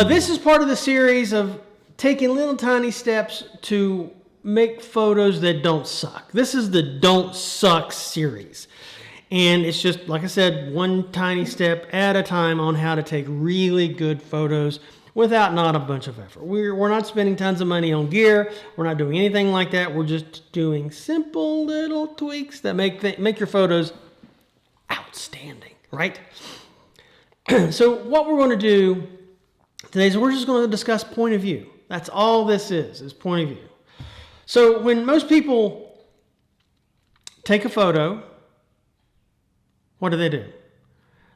This is part of the series of taking little tiny steps to make photos that don't suck. This is the Don't Suck series. And it's just, like I said, one tiny step at a time on how to take really good photos without not a bunch of effort. We're not spending tons of money on gear. We're not doing anything like that. We're just doing simple little tweaks that make your photos outstanding, right? So what we're going to do today is we're just going to discuss point of view. That's all this is point of view. So when most people take a photo, what do?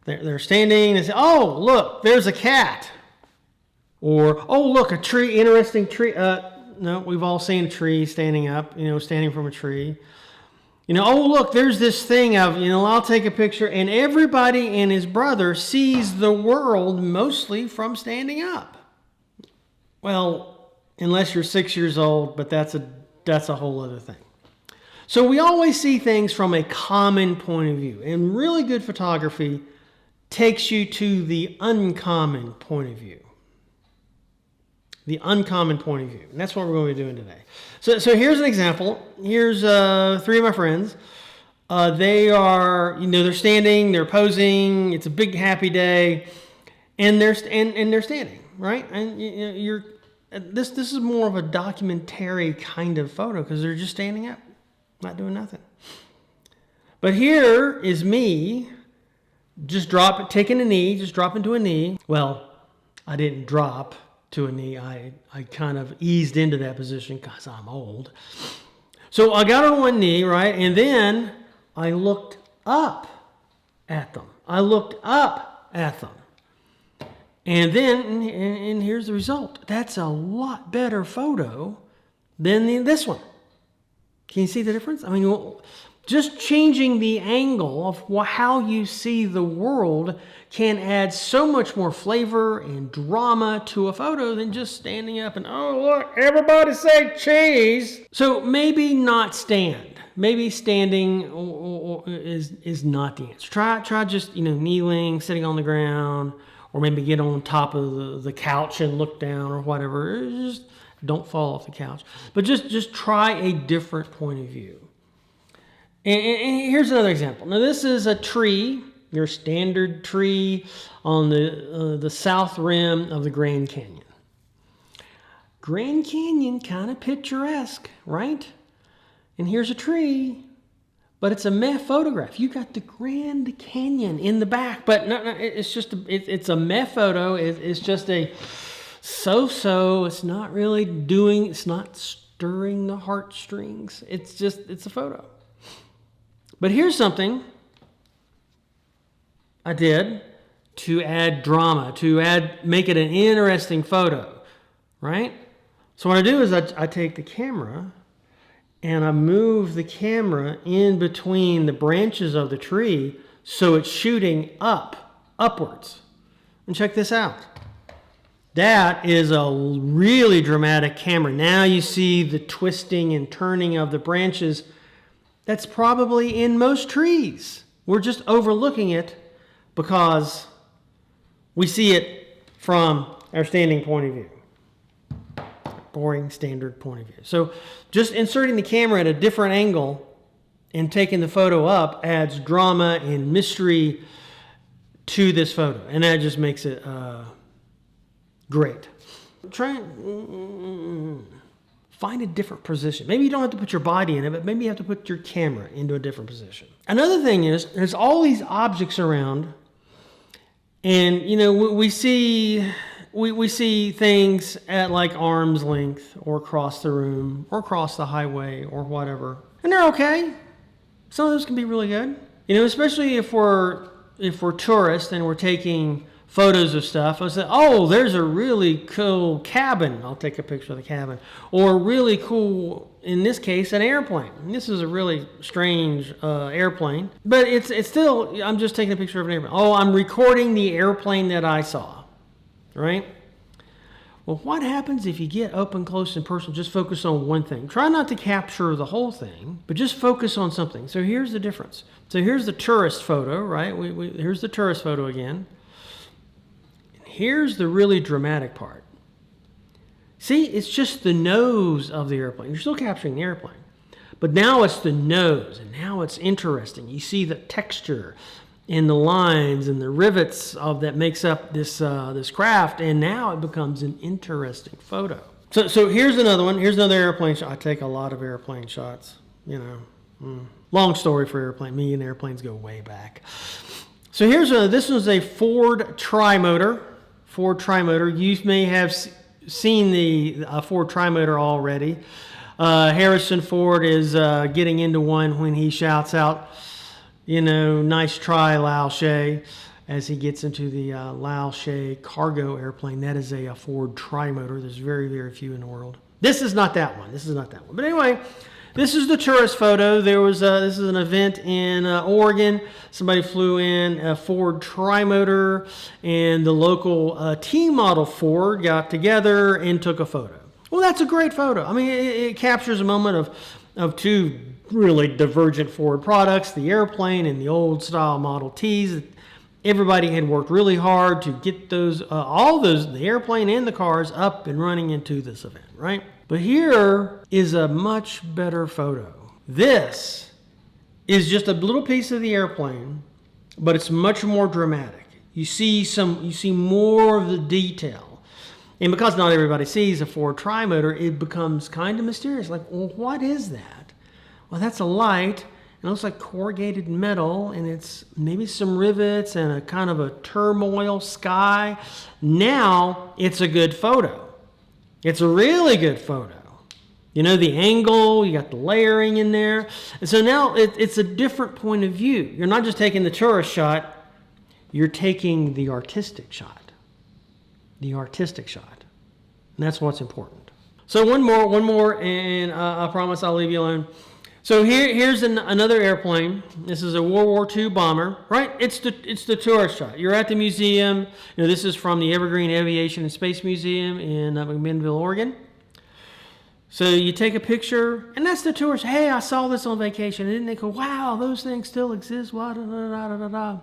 They're standing and say, oh, look, there's a cat. Or, oh, look, a tree, interesting tree. No, we've all seen a tree standing up, standing from a tree. Oh, look, there's this thing of, I'll take a picture. And everybody and his brother sees the world mostly from standing up. Well, unless you're 6 years old, but that's a whole other thing. So we always see things from a common point of view. And really good photography takes you to the uncommon point of view. The uncommon point of view. And that's what we're going to be doing today. So here's an example. Here's three of my friends. They are, they're standing, they're posing. It's a big happy day. And they're standing, right? And this is more of a documentary kind of photo because they're just standing up. Not doing nothing. But here is me just taking a knee, just dropping to a knee. Well, I didn't drop to a knee. I kind of eased into that position because I'm old. So I got on one knee, right? And then I looked up at them. And then, and here's the result. That's a lot better photo than this one. Can you see the difference? I mean, just changing the angle of how you see the world can add so much more flavor and drama to a photo than just standing up and, oh, look, everybody say cheese. So maybe not stand. Maybe standing is not the answer. Try just, kneeling, sitting on the ground, or maybe get on top of the couch and look down or whatever. Just don't fall off the couch. But just try a different point of view. And here's another example. Now this is a tree, your standard tree on the south rim of the Grand Canyon. Grand Canyon, kind of picturesque, right? And here's a tree, but it's a meh photograph. You got the Grand Canyon in the back, but no, it's just it's a meh photo. It's just a so-so. It's not really it's not stirring the heartstrings. It's a photo. But here's something I did to add drama, make it an interesting photo, right? So what I do is I take the camera and I move the camera in between the branches of the tree so it's shooting upwards. And check this out. That is a really dramatic camera. Now you see the twisting and turning of the branches. That's probably in most trees. We're just overlooking it because we see it from our standing point of view. Boring standard point of view. So just inserting the camera at a different angle and taking the photo up adds drama and mystery to this photo. And that just makes it great. Try and find a different position. Maybe you don't have to put your body in it, but maybe you have to put your camera into a different position. Another thing is, there's all these objects around, and we see things at like arm's length, or across the room, or across the highway, or whatever, and they're okay. Some of those can be really good, especially if we're tourists and we're taking photos of stuff. I said, oh, there's a really cool cabin. I'll take a picture of the cabin. Or really cool, in this case, an airplane. This is a really strange airplane. But it's still, I'm just taking a picture of an airplane. Oh, I'm recording the airplane that I saw. Right? Well, what happens if you get up and close and personal, just focus on one thing? Try not to capture the whole thing, but just focus on something. So here's the difference. So here's the tourist photo, right? Here's the tourist photo again. here's the really dramatic part. See, it's just the nose of the airplane. You're still capturing the airplane. But now it's the nose, and now it's interesting. You see the texture and the lines and the rivets of that makes up this this craft, and now it becomes an interesting photo. So here's another one. Here's another airplane shot. I take a lot of airplane shots, you know. Long story for airplane. Me and airplanes go way back. So this was a Ford Trimotor. Ford Trimotor. You may have seen the Ford Trimotor already. Harrison Ford is getting into one when he shouts out, you know, "Nice try, Lao She," as he gets into the Lao She cargo airplane. That is a Ford Trimotor. There's very, very few in the world. This is not that one. This is not that one. But anyway, this is the tourist photo. There was this is an event in Oregon. Somebody flew in a Ford Trimotor, and the local T-model Ford got together and took a photo. Well, that's a great photo. I mean, it captures a moment of two really divergent Ford products, the airplane and the old style Model Ts. Everybody had worked really hard to get those, the airplane and the cars up and running into this event, right? But here is a much better photo. This is just a little piece of the airplane, but it's much more dramatic. You see more of the detail. And because not everybody sees a Ford Trimotor, it becomes kind of mysterious. Like, well, what is that? Well, that's a light. It looks like corrugated metal, and it's maybe some rivets and a kind of a turmoil sky. Now it's a good photo. It's a really good photo. You know, the angle, you got the layering in there. And so now it's a different point of view. You're not just taking the tourist shot, you're taking the artistic shot. The artistic shot. And that's what's important. So one more, and I promise I'll leave you alone. So here's another airplane. This is a World War II bomber, right? It's the tourist shot. You're at the museum. You know, this is from the Evergreen Aviation and Space Museum in McMinnville, Oregon. So you take a picture, and that's the tourist. Hey, I saw this on vacation. And then they go, wow, those things still exist. Blah, da, da, da, da, da, da.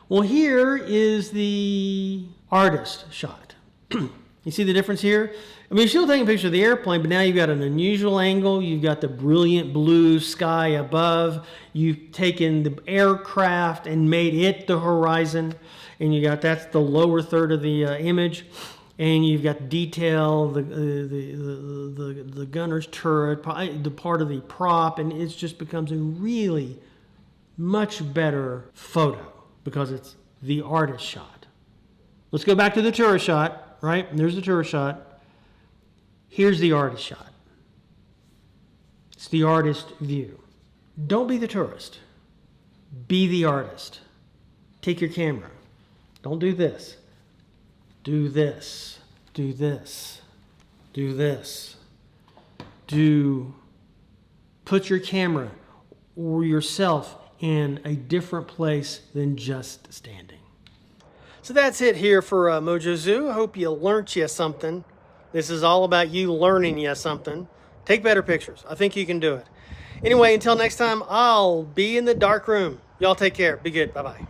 Well, here is the artist shot. You see the difference here? I mean, you're still taking a picture of the airplane, but now you've got an unusual angle. You've got the brilliant blue sky above. You've taken the aircraft and made it the horizon. And that's the lower third of the image. And you've got detail, the gunner's turret, the part of the prop, and it just becomes a really much better photo because it's the artist shot. Let's go back to the tourist shot, right? And there's the tourist shot. Here's the artist shot. It's the artist view. Don't be the tourist. Be the artist. Take your camera. Don't do this. Do this. Do this. Do this. Put your camera or yourself in a different place than just standing. So that's it here for Mojo Zoo. I hope you learned you something. This is all about you learning you something. Take better pictures. I think you can do it. Anyway, until next time, I'll be in the dark room. Y'all take care. Be good. Bye-bye.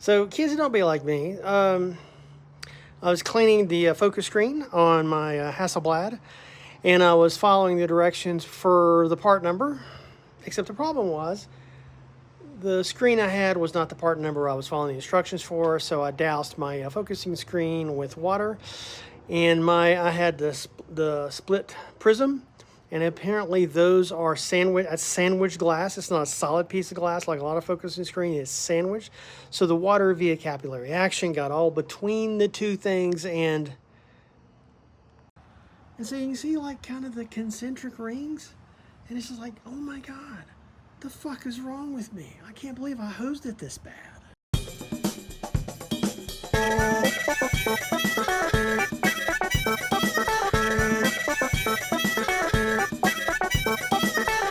So kids, don't be like me. I was cleaning the focus screen on my Hasselblad, and I was following the directions for the part number, except the problem was the screen I had was not the part number I was following the instructions for, so I doused my focusing screen with water, and I had the split prism, and apparently those are sandwich glass. It's not a solid piece of glass like a lot of focusing screen. It's sandwiched. So the water via capillary action got all between the two things, and so you can see like kind of the concentric rings, and it's just like, oh my God. The fuck is wrong with me? I can't believe I hosed it this bad.